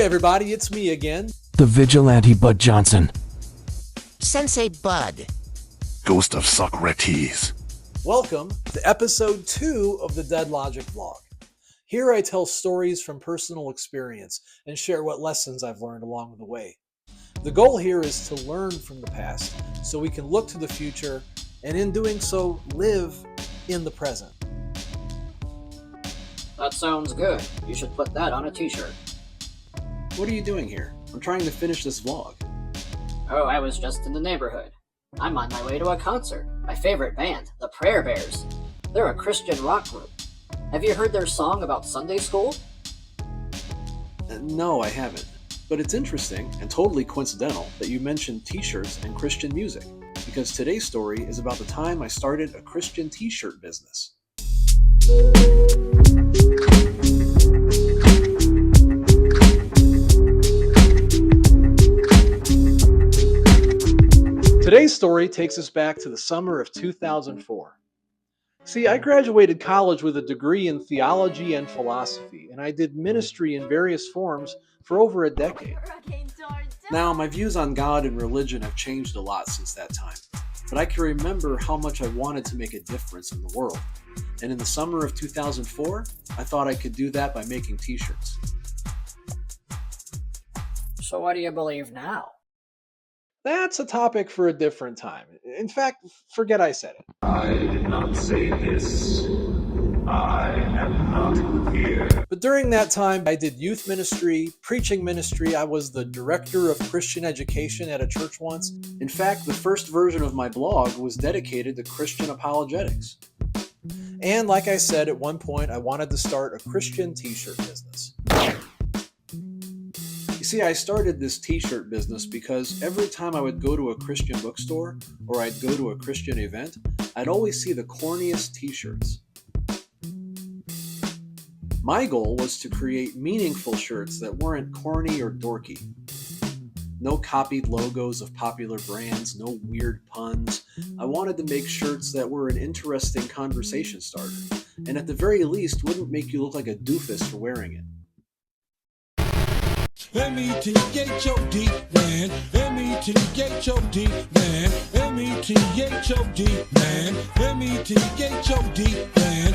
everybody, it's me again. The Vigilante Bud Johnson. Sensei Bud. GhostofSocrates. Welcome to episode 2 of the Dead Logic vlog. Here I tell stories from personal experience and share what lessons I've learned along the way. The goal here is to learn from the past so we can look to the future and in doing so, live in the present. That sounds good. You should put that on a t-shirt. What are you doing here? I'm trying to finish this vlog. Oh, I was just in the neighborhood. I'm on my way to a concert. My favorite band, the Prayer Bears. They're a Christian rock group. Have you heard their song about Sunday school? No, I haven't. But it's interesting and totally coincidental that you mentioned t-shirts and Christian music, because today's story is about the time I started a Christian t-shirt business. Today's story takes us back to the summer of 2004. See, I graduated college with a degree in theology and philosophy, and I did ministry in various forms for over a decade. Now, my views on God and religion have changed a lot since that time, but I can remember how much I wanted to make a difference in the world. And in the summer of 2004, I thought I could do that by making t-shirts. So what do you believe now? That's a topic for a different time. In fact, forget I said it. I did not say this. I am not here. But during that time, I did youth ministry, preaching ministry. I was the director of Christian education at a church once. In fact, the first version of my blog was dedicated to Christian apologetics. And like I said, at one point, I wanted to start a Christian t-shirt business. You see, I started this t-shirt business because every time I would go to a Christian bookstore or I'd go to a Christian event, I'd always see the corniest t-shirts. My goal was to create meaningful shirts that weren't corny or dorky. No copied logos of popular brands, no weird puns. I wanted to make shirts that were an interesting conversation starter, and at the very least wouldn't make you look like a doofus for wearing it. M-E-T-H-O-D, man. M-E-T-H-O-D, man. M-E-T-H-O-D, man. M-E-T-H-O-D, man.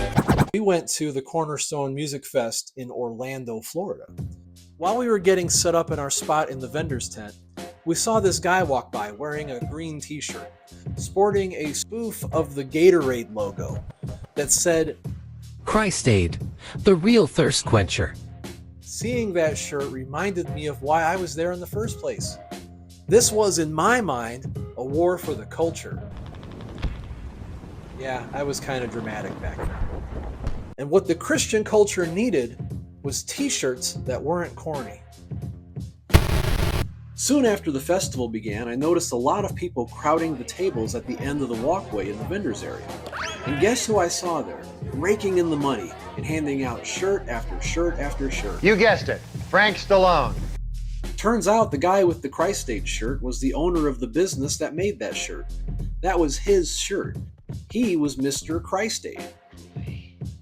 We went to the Cornerstone Music Fest in Orlando, Florida. While we were getting set up in our spot in the vendor's tent, we saw this guy walk by wearing a green t-shirt, sporting a spoof of the Gatorade logo that said, Christ Aid, the real thirst quencher. Seeing that shirt reminded me of why I was there in the first place. This was, in my mind, a war for the culture. Yeah, I was kind of dramatic back then. And what the Christian culture needed was t-shirts that weren't corny. Soon after the festival began, I noticed a lot of people crowding the tables at the end of the walkway in the vendors area. And guess who I saw there, raking in the money and handing out shirt after shirt after shirt. You guessed it, Frank Stallone. Turns out the guy with the Christ Aid shirt was the owner of the business that made that shirt. That was his shirt. He was Mr. Christ Aid.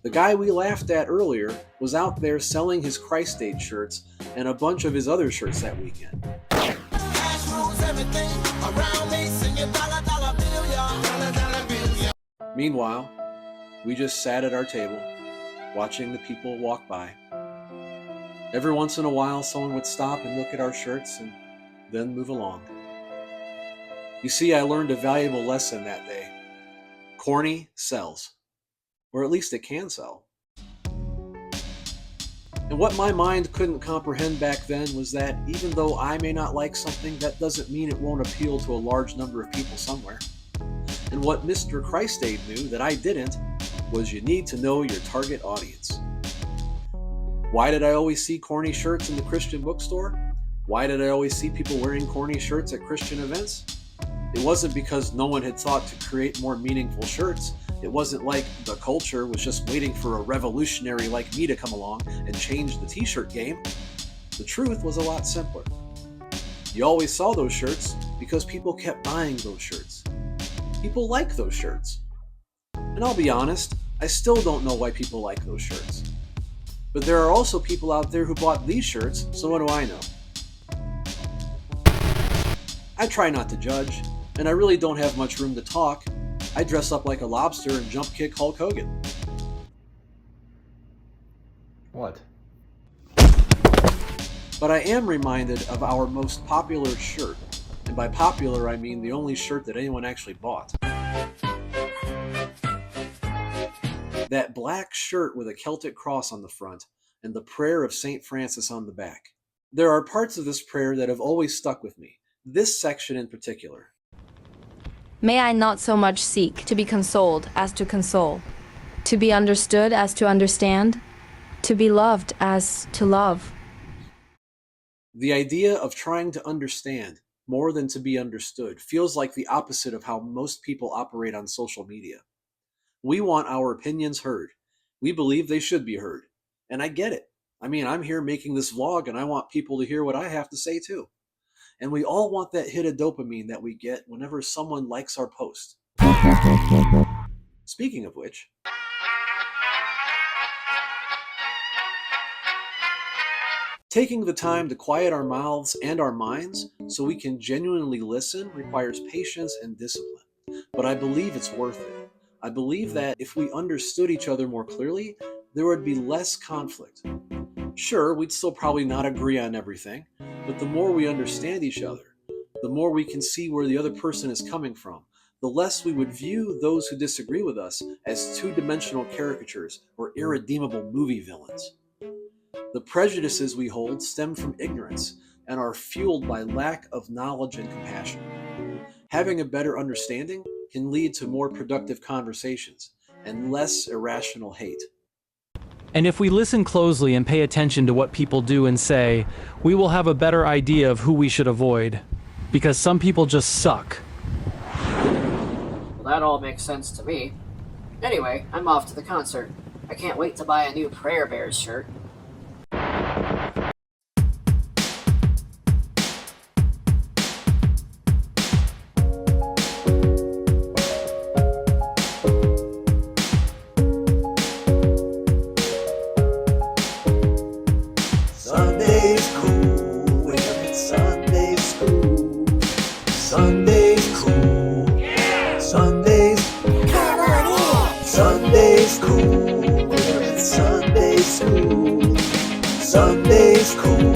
The guy we laughed at earlier was out there selling his Christ Aid shirts and a bunch of his other shirts that weekend. Meanwhile, we just sat at our table, watching the people walk by. Every once in a while, someone would stop and look at our shirts and then move along. You see, I learned a valuable lesson that day. Corny sells. Or at least it can sell. And what my mind couldn't comprehend back then was that even though I may not like something, that doesn't mean it won't appeal to a large number of people somewhere. And what Mr. Christ Aid knew that I didn't was you need to know your target audience. Why did I always see corny shirts in the Christian bookstore? Why did I always see people wearing corny shirts at Christian events? It wasn't because no one had thought to create more meaningful shirts. It wasn't like the culture was just waiting for a revolutionary like me to come along and change the t-shirt game. The truth was a lot simpler. You always saw those shirts because people kept buying those shirts. People like those shirts. And I'll be honest, I still don't know why people like those shirts. But there are also people out there who bought these shirts, so what do I know? I try not to judge, and I really don't have much room to talk. I dress up like a lobster and jump kick Hulk Hogan. What? But I am reminded of our most popular shirt, and by popular I mean the only shirt that anyone actually bought. That black shirt with a Celtic cross on the front and the prayer of St. Francis on the back. There are parts of this prayer that have always stuck with me, this section in particular. May I not so much seek to be consoled as to console, to be understood as to understand, to be loved as to love. The idea of trying to understand more than to be understood feels like the opposite of how most people operate on social media. We want our opinions heard. We believe they should be heard. And I get it. I mean, I'm here making this vlog and I want people to hear what I have to say too. And we all want that hit of dopamine that we get whenever someone likes our post. Speaking of which, taking the time to quiet our mouths and our minds so we can genuinely listen requires patience and discipline. But I believe it's worth it. I believe that if we understood each other more clearly, there would be less conflict. Sure, we'd still probably not agree on everything, but the more we understand each other, the more we can see where the other person is coming from, the less we would view those who disagree with us as two-dimensional caricatures or irredeemable movie villains. The prejudices we hold stem from ignorance and are fueled by lack of knowledge and compassion. Having a better understanding can lead to more productive conversations and less irrational hate. And if we listen closely and pay attention to what people do and say, we will have a better idea of who we should avoid. Because some people just suck. Well, that all makes sense to me. Anyway, I'm off to the concert. I can't wait to buy a new Prayer Bears shirt. Sunday's cool, when it's Sunday school. Sunday's cool. Yeah. Sunday's cool, when it's Sunday school. Sunday's cool.